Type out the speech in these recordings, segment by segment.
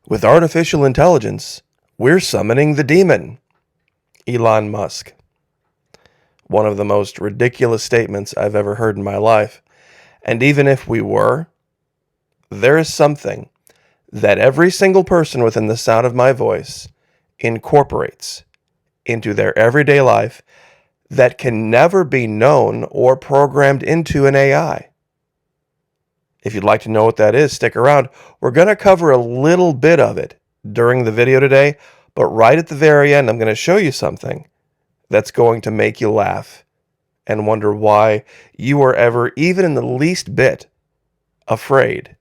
With artificial intelligence, we're summoning the demon. Elon Musk. One of the most ridiculous statements I've ever heard in my life. And even if we were, there is something that every single person within the sound of my voice incorporates into their everyday life that can never be known or programmed into an AI. If you'd like to know what that is, stick around. We're going to cover a little bit of it during the video today, but right at the very end, I'm going to show you something that's going to make you laugh and wonder why you are ever even in the least bit afraid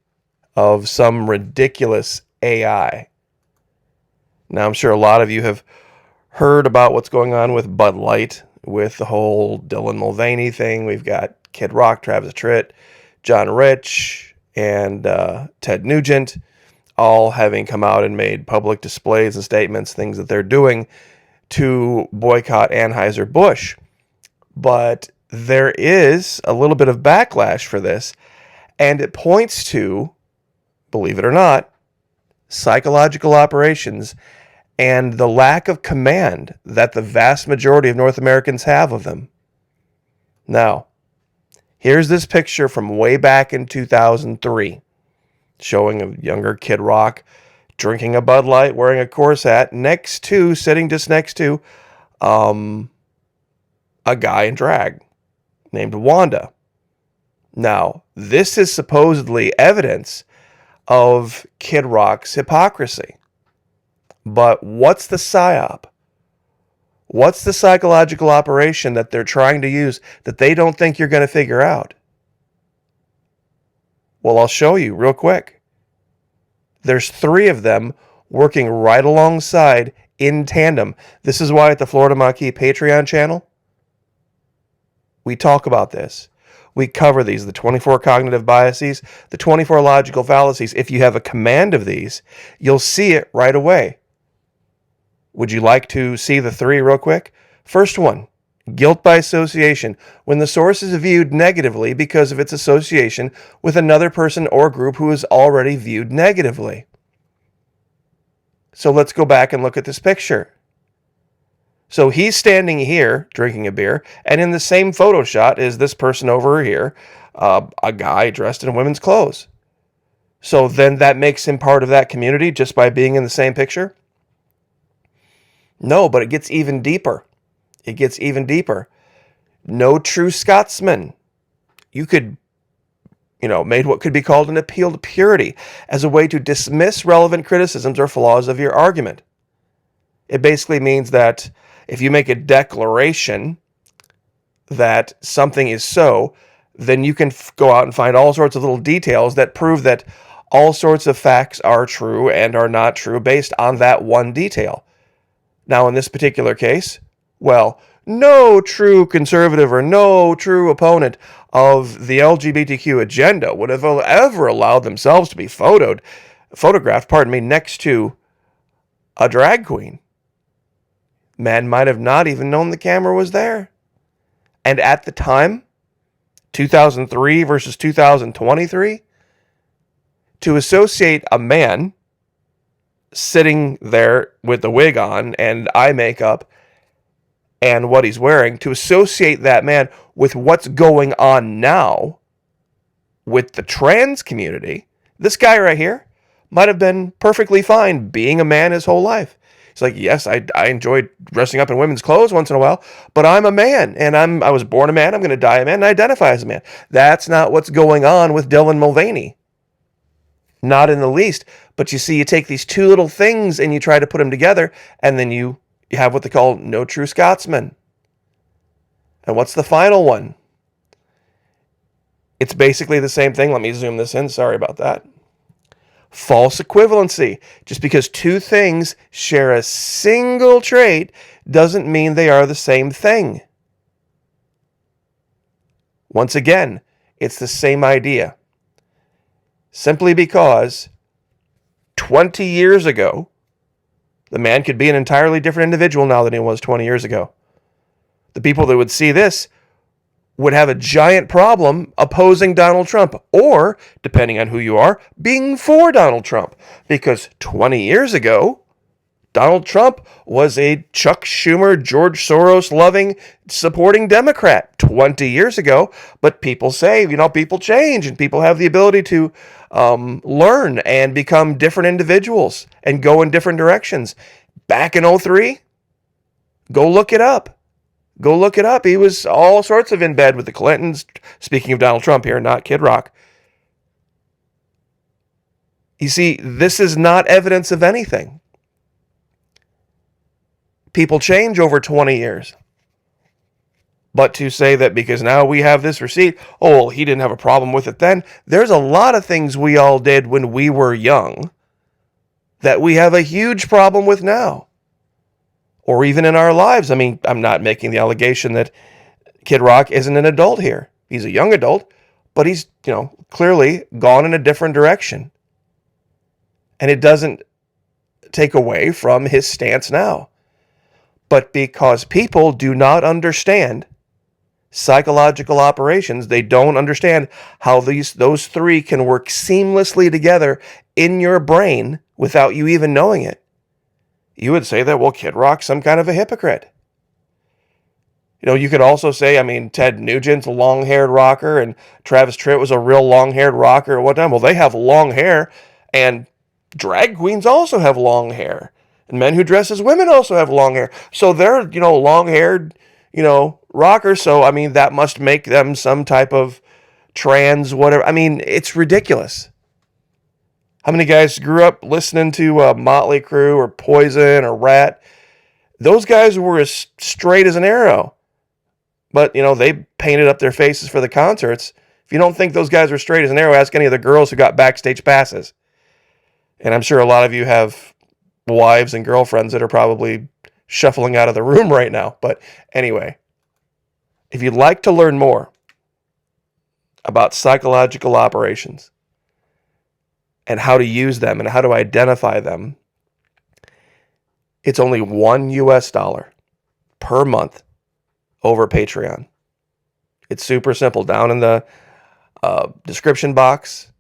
of some ridiculous AI. Now, I'm sure a lot of you have heard about what's going on with Bud Light, with the whole Dylan Mulvaney thing. We've got Kid Rock, Travis Tritt, John Rich, and Ted Nugent, all having come out and made public displays and statements, things that they're doing to boycott Anheuser-Busch. But there is a little bit of backlash for this, and it points to, believe it or not, psychological operations and the lack of command that the vast majority of North Americans have of them. Now, here's this picture from way back in 2003, showing a younger Kid Rock drinking a Bud Light, wearing a Coors hat, sitting just next to a guy in drag named Wanda. Now, this is supposedly evidence of Kid Rock's hypocrisy. But what's the psyop? What's the psychological operation that they're trying to use that they don't think you're going to figure out? Well, I'll show you real quick. There's 3 of them working right alongside in tandem. This is why at the Florida Maquis Patreon channel, we talk about this. We cover these, the 24 cognitive biases, the 24 logical fallacies. If you have a command of these, you'll see it right away. Would you like to see the 3 real quick? First one, guilt by association. When the source is viewed negatively because of its association with another person or group who is already viewed negatively. So let's go back and look at this picture. So he's standing here drinking a beer, and in the same photo shot is this person over here, a guy dressed in women's clothes. So then that makes him part of that community just by being in the same picture? No, but it gets even deeper. It gets even deeper. No true Scotsman. You could, made what could be called an appeal to purity as a way to dismiss relevant criticisms or flaws of your argument. It basically means that if you make a declaration that something is so, then you can go out and find all sorts of little details that prove that all sorts of facts are true and are not true based on that one detail. Now, in this particular case, well, no true conservative or no true opponent of the LGBTQ agenda would have ever allowed themselves to be photographed, next to a drag queen. Man might have not even known the camera was there. And at the time, 2003 versus 2023, to associate a man sitting there with the wig on and eye makeup and what he's wearing, to associate that man with what's going on now with the trans community, this guy right here might have been perfectly fine being a man his whole life. He's like, yes, I enjoy dressing up in women's clothes once in a while, but I'm a man, and I was born a man, I'm going to die a man, and I identify as a man. That's not what's going on with Dylan Mulvaney. Not in the least. But you see, you take these 2 little things and you try to put them together, and then you have what they call no true Scotsman. And what's the final one? It's basically the same thing. Let me zoom this in. Sorry about that. False equivalency. Just because 2 things share a single trait doesn't mean they are the same thing. Once again, it's the same idea. Simply because 20 years ago, the man could be an entirely different individual now than he was 20 years ago. The people that would see this would have a giant problem opposing Donald Trump, or, depending on who you are, being for Donald Trump. Because 20 years ago, Donald Trump was a Chuck Schumer, George Soros loving, supporting Democrat 20 years ago. But people say, people change and people have the ability to learn and become different individuals and go in different directions. Back in 2003, go look it up. Go look it up. He was all sorts of in bed with the Clintons. Speaking of Donald Trump here, not Kid Rock. You see, this is not evidence of anything. People change over 20 years. But to say that because now we have this receipt, well, he didn't have a problem with it then. There's a lot of things we all did when we were young that we have a huge problem with now. Or even in our lives. I mean, I'm not making the allegation that Kid Rock isn't an adult here. He's a young adult, but he's, clearly gone in a different direction. And it doesn't take away from his stance now. But because people do not understand psychological operations, they don't understand how those three can work seamlessly together in your brain without you even knowing it. You would say that, well, Kid Rock's some kind of a hypocrite. You could also say, Ted Nugent's a long-haired rocker and Travis Tritt was a real long-haired rocker at one time. Well, they have long hair, and drag queens also have long hair. And men who dress as women also have long hair. So they're, long-haired, rockers. So, that must make them some type of trans whatever. It's ridiculous. How many guys grew up listening to Motley Crue or Poison or Rat? Those guys were as straight as an arrow. But, they painted up their faces for the concerts. If you don't think those guys were straight as an arrow, ask any of the girls who got backstage passes. And I'm sure a lot of you have wives and girlfriends that are probably shuffling out of the room right now. But anyway, if you'd like to learn more about psychological operations and how to use them and how to identify them, it's only $1 per month over Patreon. It's super simple. Down in the description box,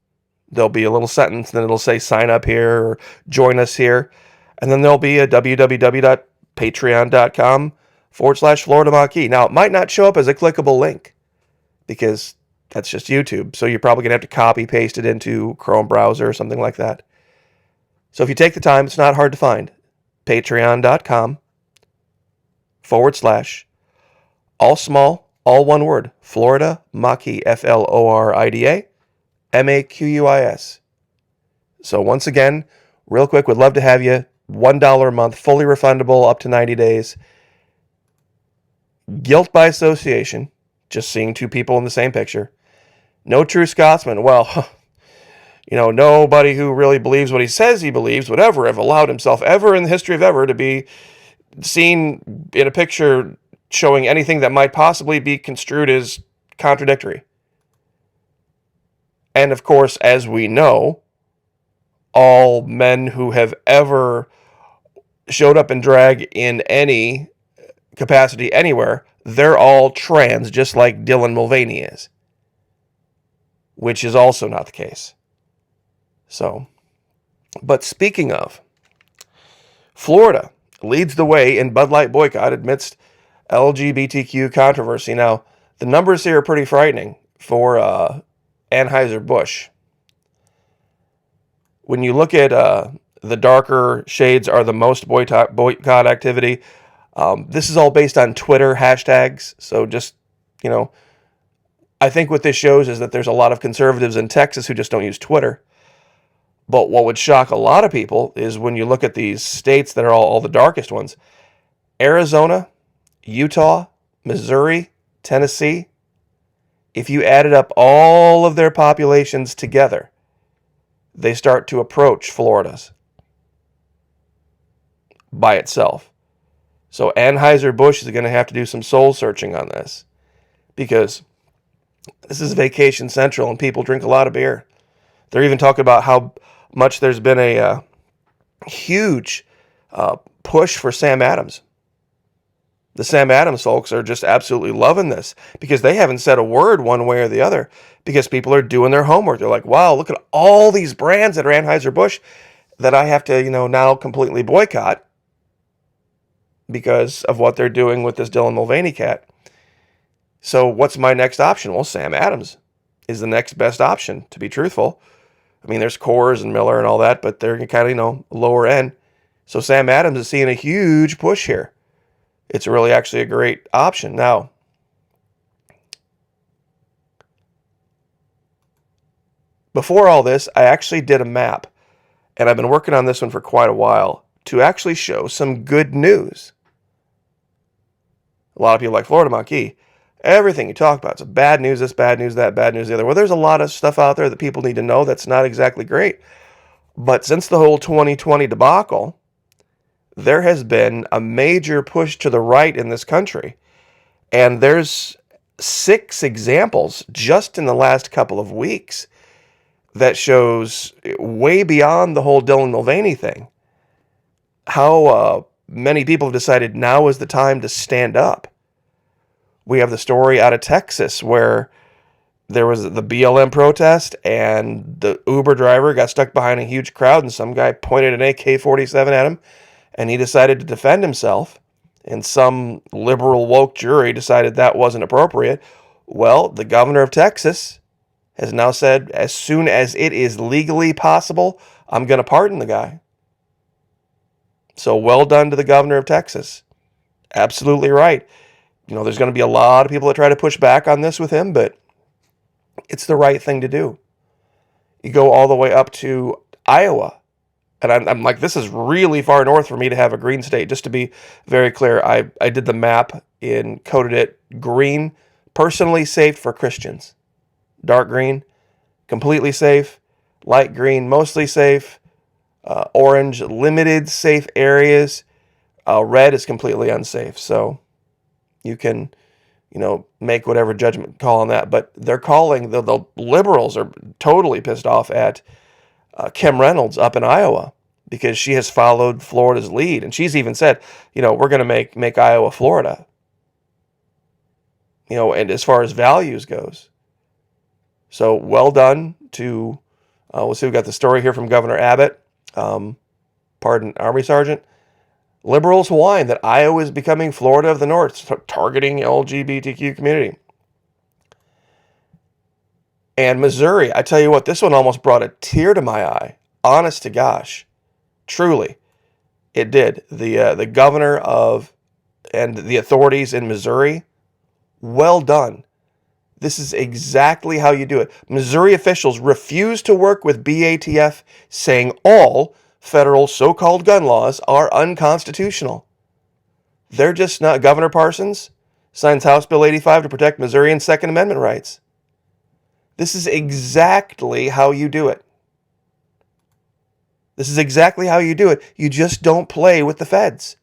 there'll be a little sentence, then it'll say sign up here or join us here. And then there'll be a www.patreon.com/Florida Maquis. Now, it might not show up as a clickable link because that's just YouTube. So you're probably going to have to copy paste it into Chrome browser or something like that. So if you take the time, it's not hard to find. Patreon.com/ all small, all one word, Florida Maquis, FLORIDA MAQUIS. So once again, real quick, would love to have you. $1 a month, fully refundable up to 90 days. Guilt by association, just seeing two people in the same picture. No true Scotsman. Well, nobody who really believes what he says he believes would ever have allowed himself ever in the history of ever to be seen in a picture showing anything that might possibly be construed as contradictory. And of course, as we know, all men who have ever showed up in drag in any capacity anywhere, they're all trans, just like Dylan Mulvaney is. Which is also not the case. So, but speaking of, Florida leads the way in Bud Light boycott amidst LGBTQ controversy. Now, the numbers here are pretty frightening for Anheuser-Busch. When you look at the darker shades are the most boycott activity, this is all based on Twitter hashtags. So just, I think what this shows is that there's a lot of conservatives in Texas who just don't use Twitter. But what would shock a lot of people is when you look at these states that are all the darkest ones: Arizona, Utah, Missouri, Tennessee. If you added up all of their populations together, they start to approach Florida's by itself. So Anheuser-Busch is going to have to do some soul searching on this, because this is Vacation Central and people drink a lot of beer. They're even talking about how much there's been a huge push for Sam Adams. The Sam Adams folks are just absolutely loving this because they haven't said a word one way or the other because people are doing their homework. They're like, wow, look at all these brands that are Anheuser-Busch that I have to, now completely boycott because of what they're doing with this Dylan Mulvaney cat. So what's my next option? Well, Sam Adams is the next best option, to be truthful. I mean, there's Coors and Miller and all that, but they're kind of, lower end. So Sam Adams is seeing a huge push here. It's really actually a great option. Now, before all this, I actually did a map, and I've been working on this one for quite a while to actually show some good news. A lot of people like Florida Marquis. Everything you talk about is bad news, this, bad news, that, bad news, the other. Well, there's a lot of stuff out there that people need to know that's not exactly great. But since the whole 2020 debacle, there has been a major push to the right in this country. And there's 6 examples just in the last couple of weeks that shows way beyond the whole Dylan Mulvaney thing how many people have decided now is the time to stand up. We have the story out of Texas where there was the BLM protest and the Uber driver got stuck behind a huge crowd and some guy pointed an AK-47 at him and he decided to defend himself, and some liberal woke jury decided that wasn't appropriate. Well, the governor of Texas has now said, as soon as it is legally possible, I'm going to pardon the guy. So well done to the governor of Texas. Absolutely right. There's going to be a lot of people that try to push back on this with him, but it's the right thing to do. You go all the way up to Iowa. And I'm like, this is really far north for me to have a green state. Just to be very clear, I did the map and coded it green, personally safe for Christians. Dark green, completely safe. Light green, mostly safe. Orange, limited safe areas. Red is completely unsafe. So you can, make whatever judgment call on that. But they're calling, the liberals are totally pissed off at Kim Reynolds up in Iowa because she has followed Florida's lead. And she's even said, we're going to make Iowa Florida. And as far as values goes. So well done to, we'll see, we've got the story here from Governor Abbott. Army Sergeant. Liberals whine that Iowa is becoming Florida of the North, targeting LGBTQ community. And Missouri, I tell you what, this one almost brought a tear to my eye. Honest to gosh. Truly. It did. The governor and the authorities in Missouri, well done. This is exactly how you do it. Missouri officials refuse to work with BATF, saying all federal so-called gun laws are unconstitutional. They're just not. Governor Parsons signs House Bill 85 to protect Missourians' Second Amendment rights. This is exactly how you do it. This is exactly how you do it. You just don't play with the feds.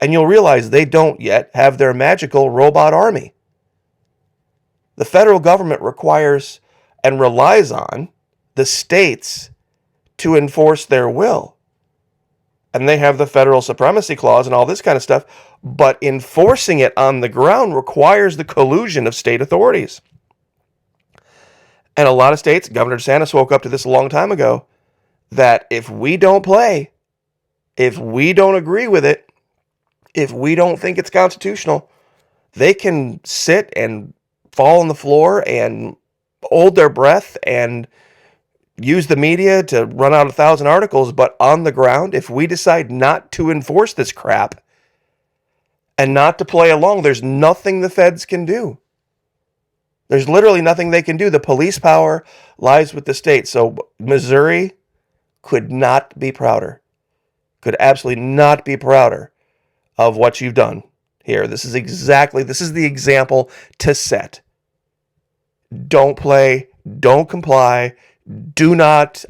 And you'll realize they don't yet have their magical robot army. The federal government requires and relies on the states to enforce their will. And they have the federal supremacy clause and all this kind of stuff, but enforcing it on the ground requires the collusion of state authorities. And a lot of states, Governor DeSantis woke up to this a long time ago, that if we don't play, if we don't agree with it, if we don't think it's constitutional, they can sit and fall on the floor and hold their breath and use the media to run out 1,000 articles. But on the ground, if we decide not to enforce this crap and not to play along, there's nothing the feds can do. There's literally nothing they can do. The police power lies with the state. So Missouri could not be prouder. Could absolutely not be prouder of what you've done here. This is the example to set. Don't play, don't comply, do not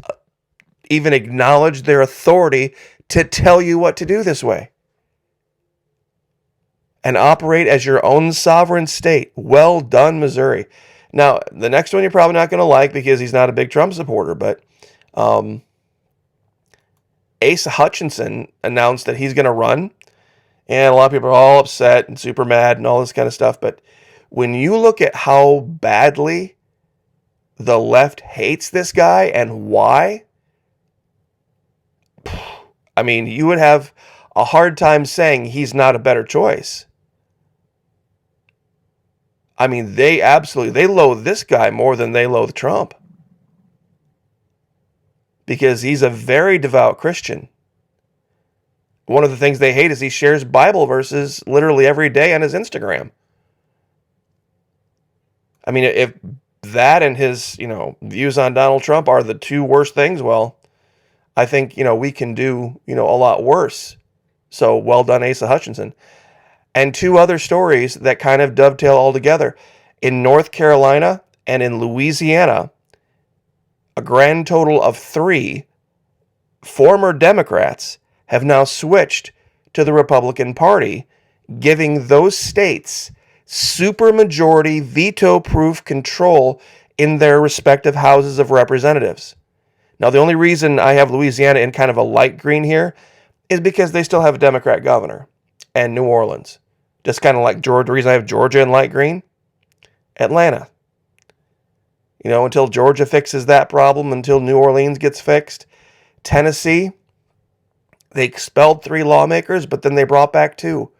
even acknowledge their authority to tell you what to do this way. And operate as your own sovereign state. Well done, Missouri. Now, the next one you're probably not going to like because he's not a big Trump supporter, but Asa Hutchinson announced that he's going to run And a lot of people are all upset and super mad and all this kind of stuff. But when you look at how badly the left hates this guy and why, I mean, you would have a hard time saying he's not a better choice. I mean, they loathe this guy more than they loathe Trump. Because he's a very devout Christian. One of the things they hate is he shares Bible verses literally every day on his Instagram. I mean, if that and his, views on Donald Trump are the two worst things, well, I think, we can do, a lot worse. So well done, Asa Hutchinson. And two other stories that kind of dovetail all together. In North Carolina and in Louisiana, a grand total of 3 former Democrats have now switched to the Republican Party, giving those states supermajority veto-proof control in their respective houses of representatives. Now, the only reason I have Louisiana in kind of a light green here is because they still have a Democrat governor, and New Orleans. Just kind of like Georgia. The reason I have Georgia in light green, Atlanta. Until Georgia fixes that problem, until New Orleans gets fixed. Tennessee, they expelled 3 lawmakers, but then they brought back 2.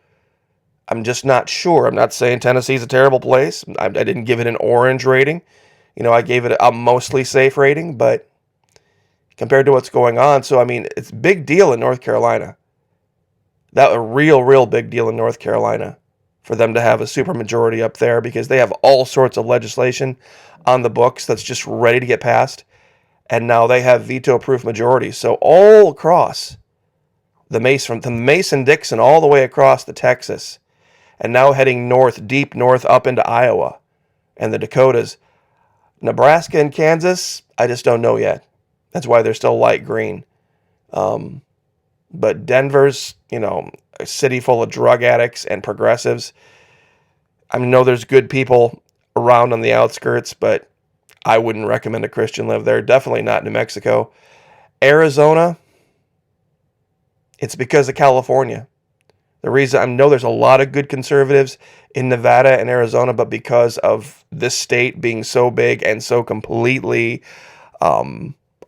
I'm just not sure. I'm not saying Tennessee's a terrible place. I didn't give it an orange rating. I gave it a mostly safe rating, but compared to what's going on, so I mean, it's a big deal in North Carolina. That a real big deal in North Carolina for them to have a supermajority up there because they have all sorts of legislation on the books that's just ready to get passed. And now they have veto-proof majorities. So all across the Mason-Dixon all the way across to Texas, and now heading north, deep north up into Iowa and the Dakotas. Nebraska and Kansas, I just don't know yet. That's why they're still light green. But Denver's, a city full of drug addicts and progressives. I know there's good people around on the outskirts, but I wouldn't recommend a Christian live there. Definitely not New Mexico. Arizona, it's because of California. The reason I know there's a lot of good conservatives in Nevada and Arizona, but because of this state being so big and so completely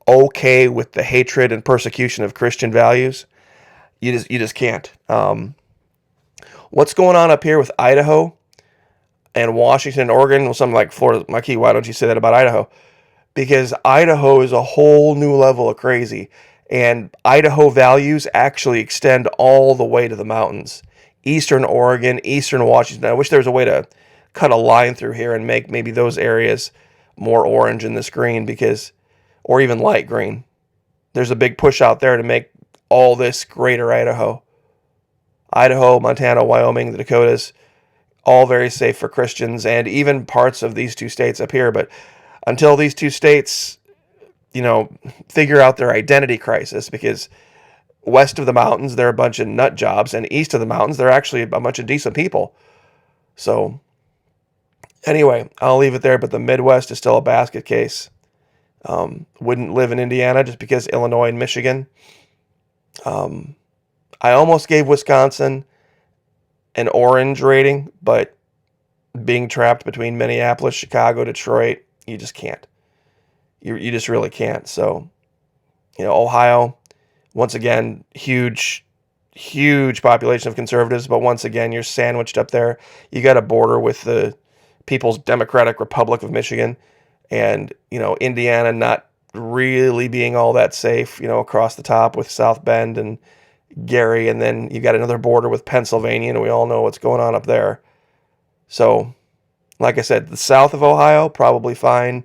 okay with the hatred and persecution of Christian values, you just can't. What's going on up here with Idaho and Washington and Oregon? Well, something like Florida. Mikey, why don't you say that about Idaho? Because Idaho is a whole new level of crazy. And Idaho values actually extend all the way to the mountains. Eastern Oregon, Eastern Washington. I wish there was a way to cut a line through here and make maybe those areas more orange in this green, or even light green. There's a big push out there to make all this greater Idaho. Idaho, Montana, Wyoming, the Dakotas, all very safe for Christians, and even parts of these 2 states up here. But until these 2 states figure out their identity crisis, because west of the mountains, they're a bunch of nut jobs, and east of the mountains, they're actually a bunch of decent people. So, anyway, I'll leave it there, but the Midwest is still a basket case. Wouldn't live in Indiana just because Illinois and Michigan. I almost gave Wisconsin an orange rating, but being trapped between Minneapolis, Chicago, Detroit, you just can't. You just really can't. So, Ohio, once again, huge population of conservatives, but once again, you're sandwiched up there. You got a border with the People's Democratic Republic of Michigan, and, Indiana not really being all that safe, across the top with South Bend and Gary, and then you got another border with Pennsylvania, and we all know what's going on up there. So, like I said, the south of Ohio, probably fine.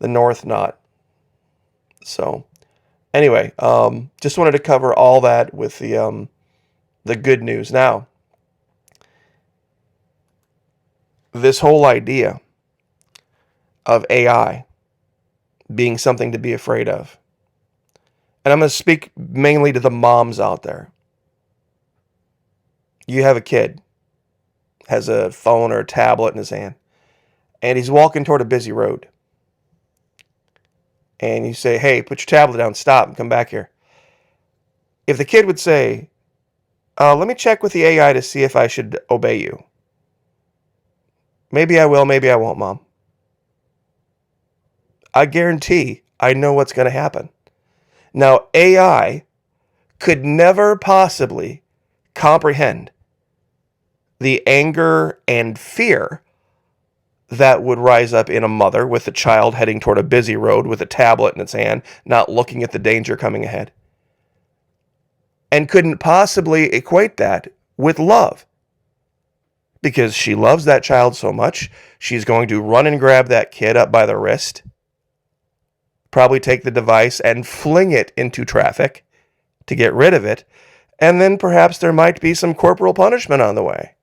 The north, not. So, anyway, just wanted to cover all that with the good news. Now, this whole idea of AI being something to be afraid of, and I'm going to speak mainly to the moms out there. You have a kid, has a phone or a tablet in his hand, and he's walking toward a busy road. And you say, hey, put your tablet down, stop, and come back here. If the kid would say, Let me check with the AI to see if I should obey you. Maybe I will, maybe I won't, Mom. I guarantee I know what's going to happen. Now, AI could never possibly comprehend the anger and fear that would rise up in a mother with a child heading toward a busy road with a tablet in its hand, not looking at the danger coming ahead, and couldn't possibly equate that with love. Because she loves that child so much, she's going to run and grab that kid up by the wrist, probably take the device and fling it into traffic to get rid of it, and then perhaps there might be some corporal punishment on the way.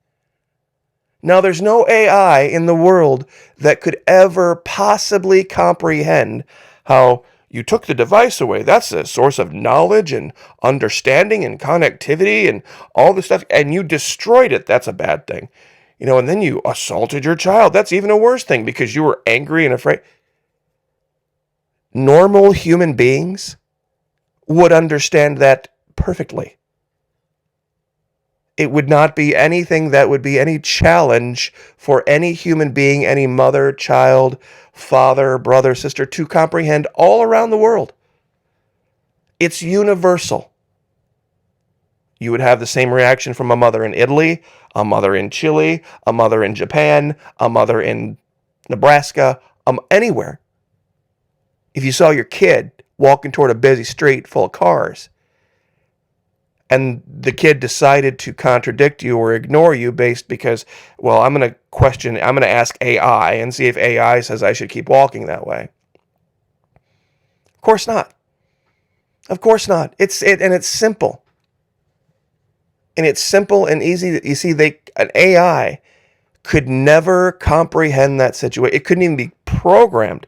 Now, there's no AI in the world that could ever possibly comprehend how you took the device away. That's a source of knowledge and understanding and connectivity and all this stuff, and you destroyed it. That's a bad thing. And then you assaulted your child. That's even a worse thing because you were angry and afraid. Normal human beings would understand that perfectly. It would not be anything that would be any challenge for any human being, any mother, child, father, brother, sister, to comprehend all around the world. It's universal. You would have the same reaction from a mother in Italy, a mother in Chile, a mother in Japan, a mother in Nebraska, anywhere. If you saw your kid walking toward a busy street full of cars, and the kid decided to contradict you or ignore you because, well, I'm going to ask AI and see if AI says I should keep walking that way. Of course not. Of course not. It's simple. And it's simple and easy. You see, an AI could never comprehend that situation. It couldn't even be programmed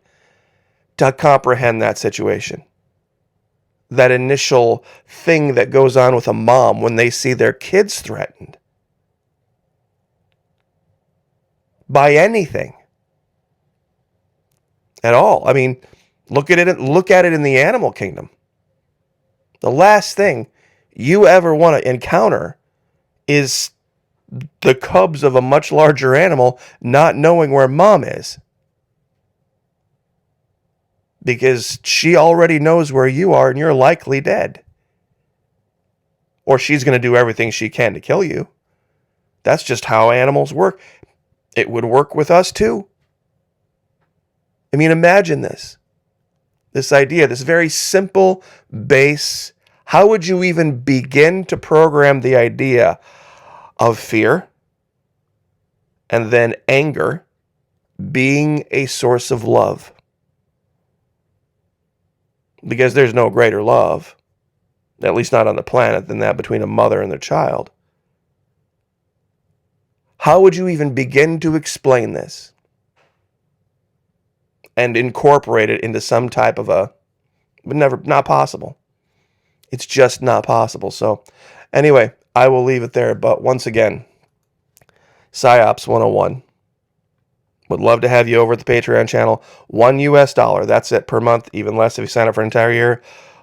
to comprehend that situation. That initial thing that goes on with a mom when they see their kids threatened by anything at all. I mean, look at it in the animal kingdom. The last thing you ever want to encounter is the cubs of a much larger animal not knowing where mom is. Because she already knows where you are and you're likely dead. Or she's going to do everything she can to kill you. That's just how animals work. It would work with us too. I mean, imagine this. This idea, this very simple base. How would you even begin to program the idea of fear and then anger being a source of love? Because there's no greater love, at least not on the planet, than that between a mother and their child. How would you even begin to explain this and incorporate it into some type of not possible. It's just not possible. So anyway, I will leave it there. But once again, PsyOps 101. Would love to have you over at the Patreon channel. $1 US. That's it per month, even less if you sign up for an entire year.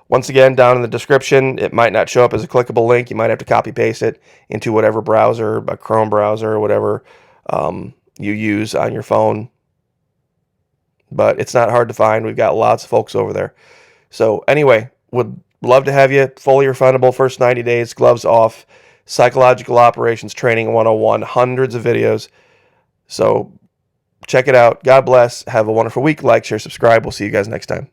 Once again, down in the description, it might not show up as a clickable link. You might have to copy paste it into whatever browser, a Chrome browser or whatever you use on your phone. But it's not hard to find. We've got lots of folks over there. So anyway, would love to have you. Fully refundable first 90 days, gloves off, psychological operations training 101, hundreds of videos. So check it out. God bless. Have a wonderful week. Like, share, subscribe. We'll see you guys next time.